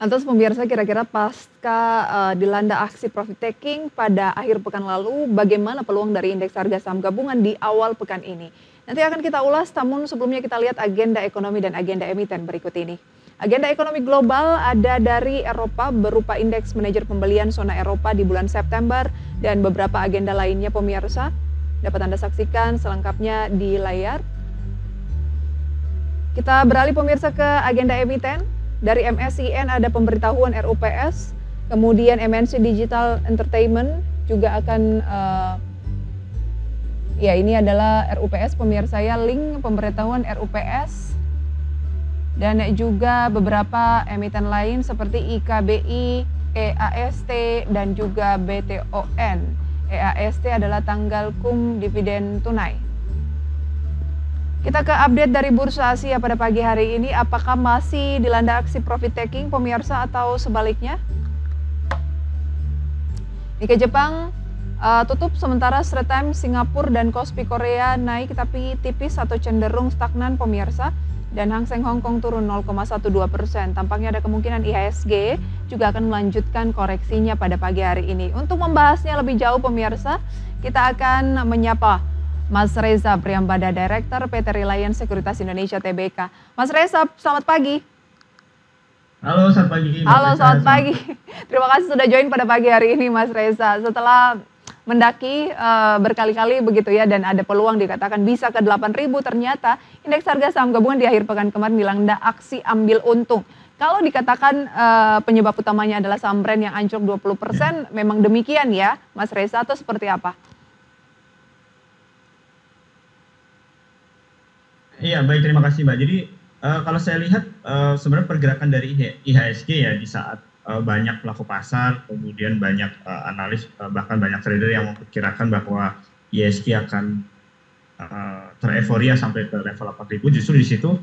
Lantas pemirsa kira-kira pasca dilanda aksi profit taking pada akhir pekan lalu, bagaimana peluang dari indeks harga saham gabungan di awal pekan ini? Nanti akan kita ulas, namun sebelumnya kita lihat agenda ekonomi dan agenda emiten berikut ini. Agenda ekonomi global ada dari Eropa berupa indeks manajer pembelian zona Eropa di bulan September dan beberapa agenda lainnya pemirsa. Dapat Anda saksikan selengkapnya di layar. Kita beralih pemirsa ke agenda emiten. Dari MSIN ada pemberitahuan RUPS, kemudian MNC Digital Entertainment juga akan, ya ini adalah RUPS pemirsa ya, link pemberitahuan RUPS, dan juga beberapa emiten lain seperti IKBI, EAST, dan juga BTON. EAST adalah tanggal dividen tunai. Kita ke update dari Bursa Asia pada pagi hari ini, apakah masih dilanda aksi profit taking pemirsa atau sebaliknya? Nikkei Jepang tutup sementara Straits Times Singapura dan Kospi Korea naik tapi tipis atau cenderung stagnan pemirsa, dan Hang Seng Hong Kong turun 0,12%. Tampaknya ada kemungkinan IHSG juga akan melanjutkan koreksinya pada pagi hari ini. Untuk membahasnya lebih jauh pemirsa, kita akan menyapa Mas Reza Priambada, Direktur PT Reliance Sekuritas Indonesia Tbk. Mas Reza, selamat pagi. Halo, selamat pagi. Halo, selamat pagi. Terima kasih sudah join pada pagi hari ini, Mas Reza. Setelah mendaki berkali-kali begitu ya, dan ada peluang dikatakan bisa ke 8.000, ternyata indeks harga saham gabungan di akhir pekan kemarin dilanda aksi ambil untung. Kalau dikatakan penyebab utamanya adalah saham brand yang anjlok 20%, memang demikian ya, Mas Reza, atau seperti apa? Iya, baik, terima kasih Mbak. Jadi kalau saya lihat sebenarnya pergerakan dari IHSG ya di saat banyak pelaku pasar, kemudian banyak analis, bahkan banyak trader yang memperkirakan bahwa IHSG akan tereforia sampai ke level 8.000, justru di situ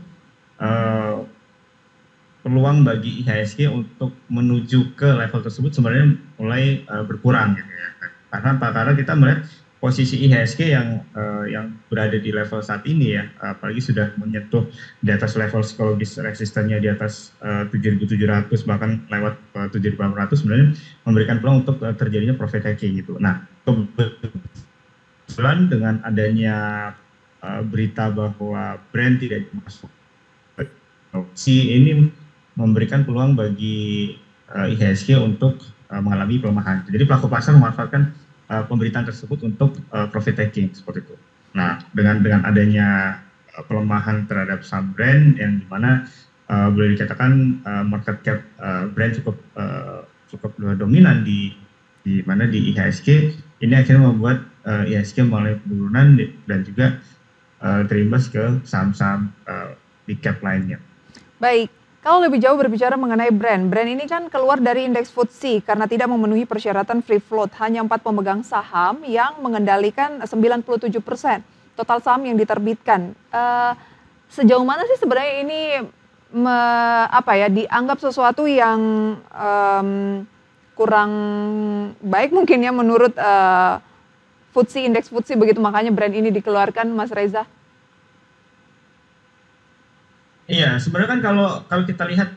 peluang bagi IHSG untuk menuju ke level tersebut sebenarnya mulai berkurang gitu ya. Karena apa? Karena kita melihat posisi IHSG yang berada di level saat ini ya, apalagi sudah menyentuh di atas level psikologis resistennya di atas 7.700 bahkan lewat 7.800, sebenarnya memberikan peluang untuk terjadinya profit taking gitu. Nah, kebetulan dengan adanya berita bahwa brand tidak masuk opsi ini memberikan peluang bagi IHSG untuk mengalami pelemahan. Jadi pelaku pasar memanfaatkan pemberitaan tersebut untuk profit taking seperti itu. Nah, dengan adanya pelemahan terhadap saham brand yang dimana boleh dikatakan market cap brand cukup dominan di mana di IHSG, ini akhirnya membuat IHSG mulai penurunan dan juga terimbas ke saham-saham big cap lainnya. Baik. Kalau lebih jauh berbicara mengenai brand ini kan keluar dari indeks FTSE karena tidak memenuhi persyaratan free float. Hanya 4 pemegang saham yang mengendalikan 97% total saham yang diterbitkan. Sejauh mana sih sebenarnya ini dianggap sesuatu yang kurang baik mungkin ya menurut FTSE, indeks FTSE begitu, makanya brand ini dikeluarkan, Mas Reza? Iya, sebenarnya kan kalau kita lihat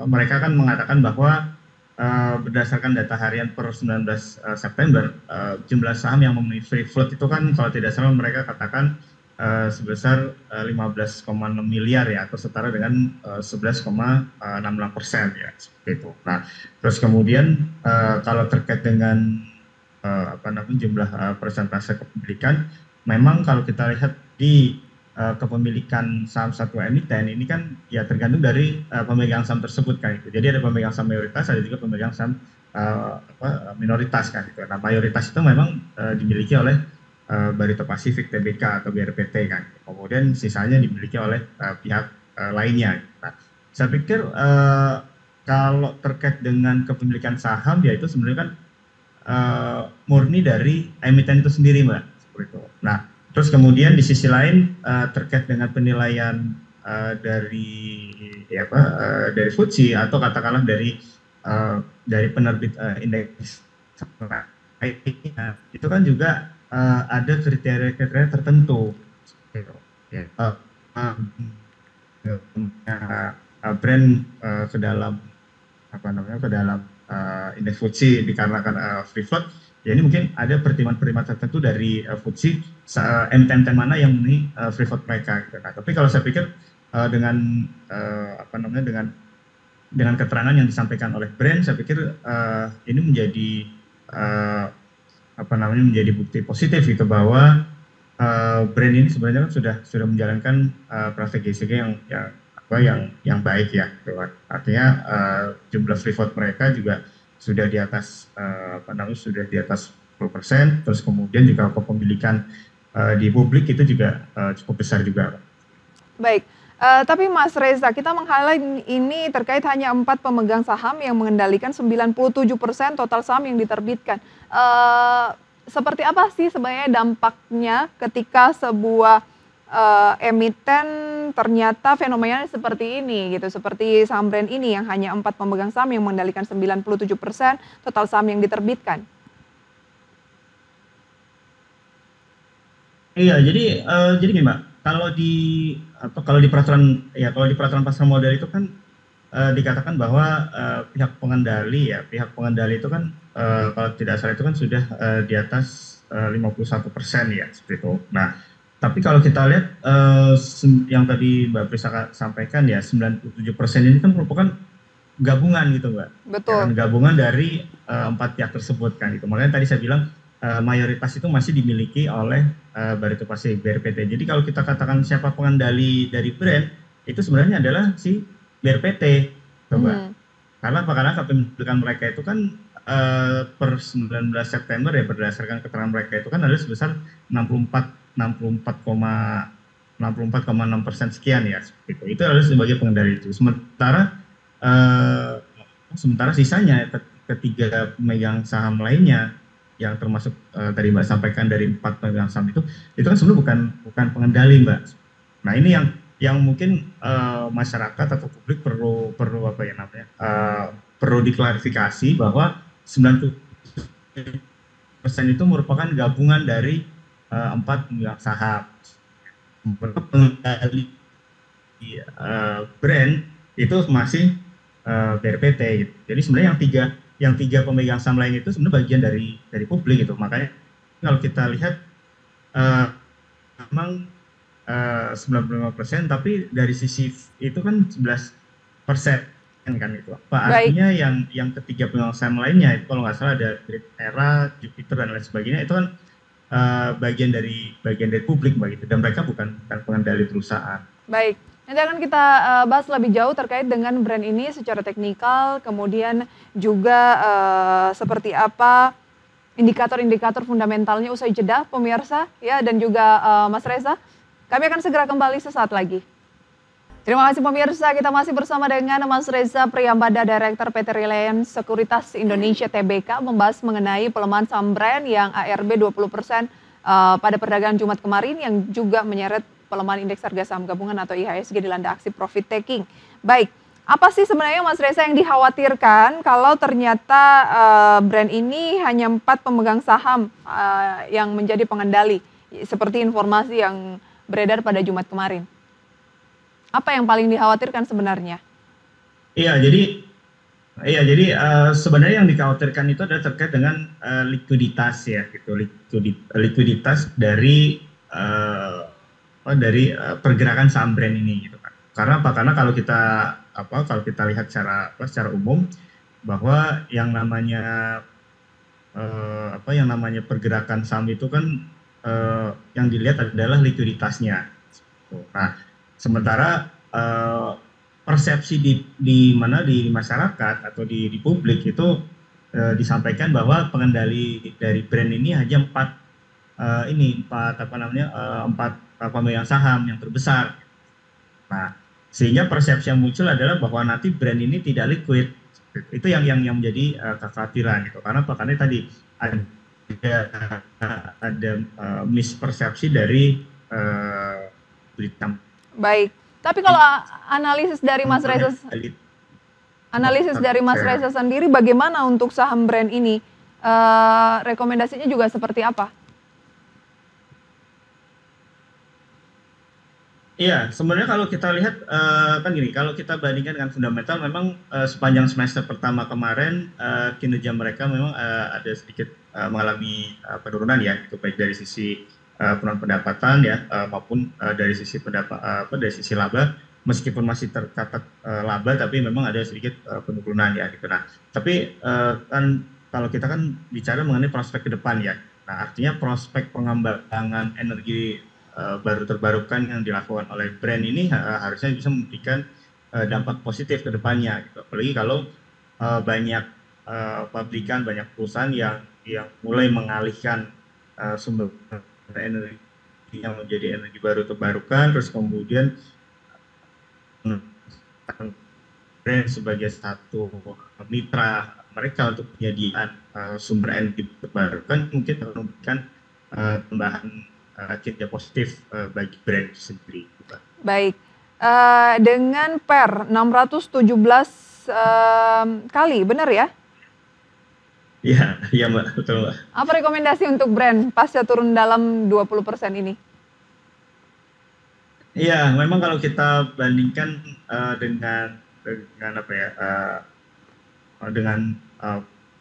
mereka kan mengatakan bahwa berdasarkan data harian per 19 September jumlah saham yang memenuhi free float itu kan kalau tidak salah mereka katakan sebesar 15,6 miliar ya, atau setara dengan 11,66% ya, seperti itu. Nah, terus kemudian kalau terkait dengan jumlah persentase kepemilikan, memang kalau kita lihat di kepemilikan saham satu emiten ini kan ya tergantung dari pemegang saham tersebut kan itu. Jadi ada pemegang saham mayoritas, ada juga pemegang saham minoritas kan itu. Nah, mayoritas itu memang dimiliki oleh Barito Pacific Tbk atau BRPT kan. Kemudian sisanya dimiliki oleh pihak lainnya. Nah, saya pikir kalau terkait dengan kepemilikan saham ya itu sebenarnya kan murni dari emiten itu sendiri, Mbak. Itu. Nah, terus kemudian di sisi lain terkait dengan penilaian dari FTSE atau katakanlah dari penerbit indeks itu kan juga ada kriteria-kriteria tertentu. brand ke dalam ke dalam indeks FTSE dikarenakan free float, ya ini mungkin ada pertimbangan-pertimbangan tertentu dari FTSE emiten mana yang memenuhi free float mereka gitu. Nah, tapi kalau saya pikir dengan dengan keterangan yang disampaikan oleh brand, saya pikir ini menjadi menjadi bukti positif gitu bahwa brand ini sebenarnya kan sudah menjalankan praktek ESG yang baik ya. Artinya jumlah free float mereka juga sudah di atas sudah di atas 10%, terus kemudian juga kepemilikan di publik itu juga cukup besar juga. Baik. Tapi Mas Reza, kita meng-highlight ini terkait hanya 4 pemegang saham yang mengendalikan 97% total saham yang diterbitkan. Seperti apa sih sebenarnya dampaknya ketika sebuah emiten ternyata fenomenanya seperti ini gitu, seperti saham brand ini yang hanya 4 pemegang saham yang mengendalikan 97% total saham yang diterbitkan? Iya, jadi gini Mbak, kalau di peraturan pasar modal itu kan dikatakan bahwa pihak pengendali itu kan kalau tidak salah itu kan sudah di atas 51% ya seperti itu. Nah, tapi kalau kita lihat yang tadi Mbak Prisa sampaikan ya 97% ini kan merupakan gabungan gitu Mbak. Betul. Ya, gabungan dari 4 pihak tersebut kan gitu. Makanya tadi saya bilang mayoritas itu masih dimiliki oleh Barito Pasif BRPT. Jadi kalau kita katakan siapa pengendali dari brand, itu sebenarnya adalah si BRPT, coba. Karena kepemilikan mereka itu kan per 19 September ya berdasarkan keterangan mereka itu kan ada sebesar 64,6% sekian ya. Itu adalah sebagai pengendali itu. Sementara sisanya ketiga pemegang saham lainnya yang termasuk tadi Mbak sampaikan dari 4 pemegang saham itu kan sebenarnya bukan pengendali Mbak. Nah ini yang mungkin masyarakat atau publik perlu diklarifikasi bahwa 90% itu merupakan gabungan dari 4 pemegang saham. Pengendali brand itu masih BRPT gitu. Jadi sebenarnya yang tiga pemegang saham lain itu sebenarnya bagian dari publik gitu. Makanya kalau kita lihat memang 95%, tapi dari sisi itu kan 11% kan itu. Artinya yang ketiga pemegang saham lainnya itu kalau nggak salah ada Era, Jupiter dan lain sebagainya itu kan bagian dari publik begitu, dan mereka bukan pengendali perusahaan. Baik. Nanti akan kita bahas lebih jauh terkait dengan brand ini secara teknikal, kemudian juga seperti apa indikator-indikator fundamentalnya usai jeda pemirsa ya, dan juga Mas Reza. Kami akan segera kembali sesaat lagi. Terima kasih pemirsa, kita masih bersama dengan Mas Reza Priyambada, Direktur PT Reliance Sekuritas Indonesia Tbk, membahas mengenai pelemahan saham brand yang ARB 20% pada perdagangan Jumat kemarin, yang juga menyeret pelemahan indeks harga saham gabungan atau IHSG dilanda aksi profit taking. Baik, apa sih sebenarnya Mas Reza yang dikhawatirkan kalau ternyata brand ini hanya 4 pemegang saham yang menjadi pengendali, seperti informasi yang beredar pada Jumat kemarin? Apa yang paling dikhawatirkan sebenarnya? Iya, jadi sebenarnya yang dikhawatirkan itu adalah terkait dengan likuiditas ya, gitu. Likuiditas dari pergerakan saham brand ini gitu kan. Karena apa? Karena kalau kita lihat secara umum bahwa yang namanya pergerakan saham itu kan yang dilihat adalah likuiditasnya. Nah, sementara persepsi di masyarakat atau di publik itu disampaikan bahwa pengendali dari brand ini hanya 4 pemegang saham yang terbesar. Nah, sehingga persepsi yang muncul adalah bahwa nanti brand ini tidak liquid. Itu yang menjadi kekhawatiran gitu. Karena tadi ada mispersepsi dari berita. Baik. Tapi kalau analisis dari Mas Reza sendiri bagaimana untuk saham brand ini? Rekomendasinya juga seperti apa? Iya, sebenarnya kalau kita lihat kan gini, kalau kita bandingkan dengan fundamental, memang sepanjang semester pertama kemarin kinerja mereka memang ada sedikit mengalami penurunan ya, itu baik dari sisi penurunan pendapatan ya maupun dari sisi dari sisi laba, meskipun masih tercatat laba, tapi memang ada sedikit penurunan ya gitu. Nah, tapi kan kalau kita kan bicara mengenai prospek ke depan ya, nah artinya prospek pengembangan energi baru terbarukan yang dilakukan oleh brand ini harusnya bisa memberikan dampak positif ke depannya gitu. Apalagi kalau banyak pabrikan, banyak perusahaan yang mulai mengalihkan sumber energi yang menjadi energi baru terbarukan, terus kemudian brand sebagai satu mitra mereka untuk penyediaan sumber energi terbarukan, mungkin akan memberikan tambahan kinerja positif bagi brand itu sendiri. Baik, dengan PER 617 kali, benar ya? Iya, iya Mbak, betul Mbak. Apa rekomendasi untuk brand pasca turun dalam 20% ini? Iya, memang kalau kita bandingkan dengan apa ya, dengan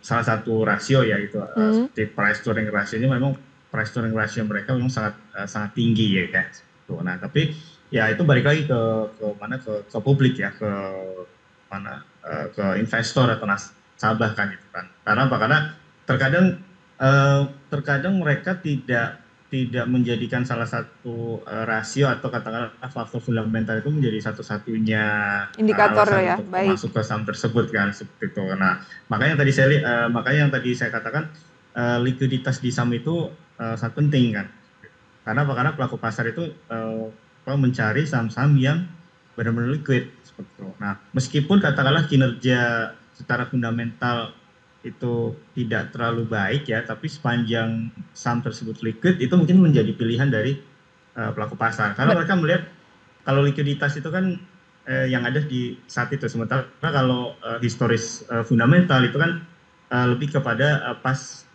salah satu rasio ya itu seperti price to earning ratio-nya, memang price to earning ratio mereka memang sangat tinggi ya kan. Nah, tapi ya itu balik lagi ke mana ke publik ya, ke mana ke investor atau nasabah kan itu kan. Karena apa? Karena terkadang terkadang mereka tidak menjadikan salah satu rasio atau katakanlah faktor fundamental itu menjadi satu-satunya Indikator alasan ya, untuk baik. masuk ke saham tersebut kan seperti itu. Nah, makanya yang tadi saya katakan likuiditas di saham itu sangat penting kan. Karena apa? Karena pelaku pasar itu mencari saham-saham yang benar-benar liquid seperti itu. Nah, meskipun katakanlah kinerja secara fundamental itu tidak terlalu baik ya, tapi sepanjang saham tersebut liquid itu mungkin menjadi pilihan dari pelaku pasar. Karena mereka melihat kalau likuiditas itu kan yang ada di saat itu, sementara kalau historis fundamental itu kan lebih kepada pas.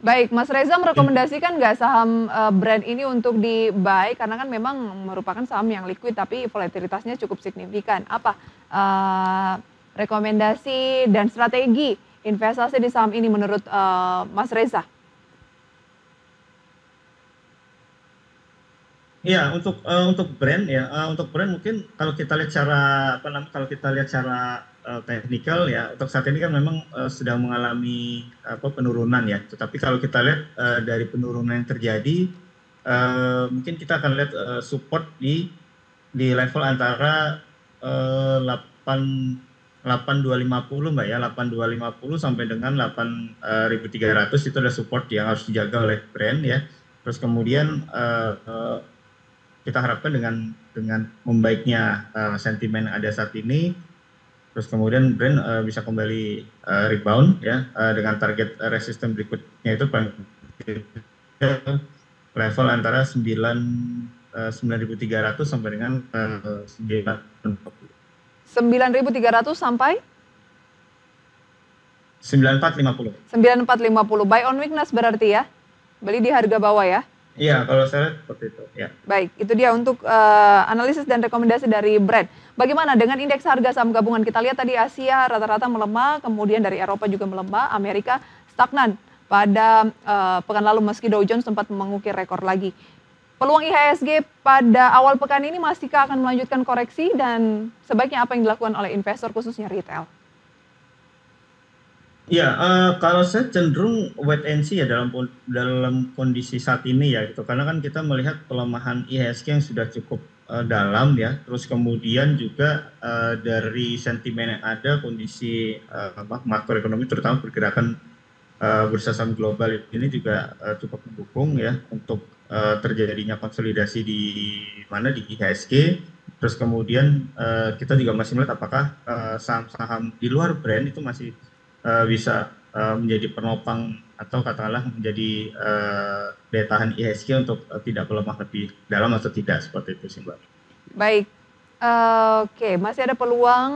Baik, Mas Reza merekomendasikan nggak saham brand ini untuk di buy karena kan memang merupakan saham yang liquid tapi volatilitasnya cukup signifikan. Apa rekomendasi dan strategi investasi di saham ini menurut Mas Reza? Iya, untuk brand ya, untuk brand mungkin kalau kita lihat secara teknikal ya, untuk saat ini kan memang sedang mengalami penurunan ya. Tetapi kalau kita lihat dari penurunan yang terjadi, mungkin kita akan lihat support di level antara 8.250 Mbak ya, 8.250 sampai dengan 8.300 itu ada support yang harus dijaga oleh brand ya. Terus kemudian kita harapkan dengan membaiknya sentimen yang ada saat ini, terus kemudian brand bisa kembali rebound ya dengan target resisten berikutnya itu level antara 9.300 sampai dengan 9.300 sampai 9.450. 9.450. Buy on weakness berarti ya? Beli di harga bawah ya? Iya, kalau saya lihat seperti itu. Ya. Baik, itu dia untuk analisis dan rekomendasi dari brand. Bagaimana dengan indeks harga saham gabungan? Kita lihat tadi Asia rata-rata melemah, kemudian dari Eropa juga melemah, Amerika stagnan pada pekan lalu meski Dow Jones sempat mengukir rekor lagi. Peluang IHSG pada awal pekan ini masihkah akan melanjutkan koreksi dan sebaiknya apa yang dilakukan oleh investor khususnya retail? Ya, kalau saya cenderung wait and see ya dalam kondisi saat ini ya gitu. Karena kan kita melihat pelemahan IHSG yang sudah cukup dalam ya. Terus kemudian juga dari sentimen yang ada, kondisi makroekonomi terutama pergerakan bursa saham global ini juga cukup mendukung ya untuk terjadinya konsolidasi di IHSG. Terus kemudian kita juga masih melihat apakah saham-saham di luar brand itu masih bisa menjadi penopang atau katakanlah menjadi daya tahan IHSG untuk tidak melemah lebih dalam atau tidak, seperti itu sih Mbak. Baik, oke, masih ada peluang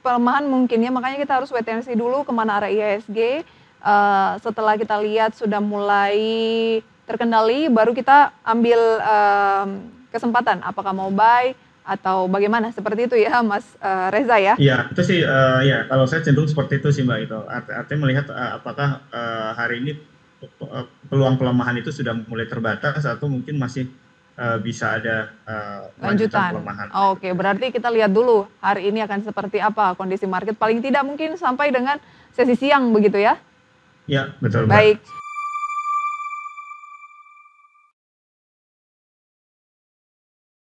pelemahan mungkin ya, makanya kita harus wait and see dulu kemana arah IHSG. Setelah kita lihat sudah mulai terkendali, baru kita ambil kesempatan apakah mau buy atau bagaimana, seperti itu ya Mas Reza ya? Iya, itu sih ya kalau saya cenderung seperti itu sih Mbak itu. Artinya melihat apakah hari ini peluang pelemahan itu sudah mulai terbatas atau mungkin masih bisa ada lanjutan Lanjutan. pelemahan. Oke, berarti kita lihat dulu hari ini akan seperti apa kondisi market. Paling tidak mungkin sampai dengan sesi siang begitu ya? Ya, betul Mbak. Baik.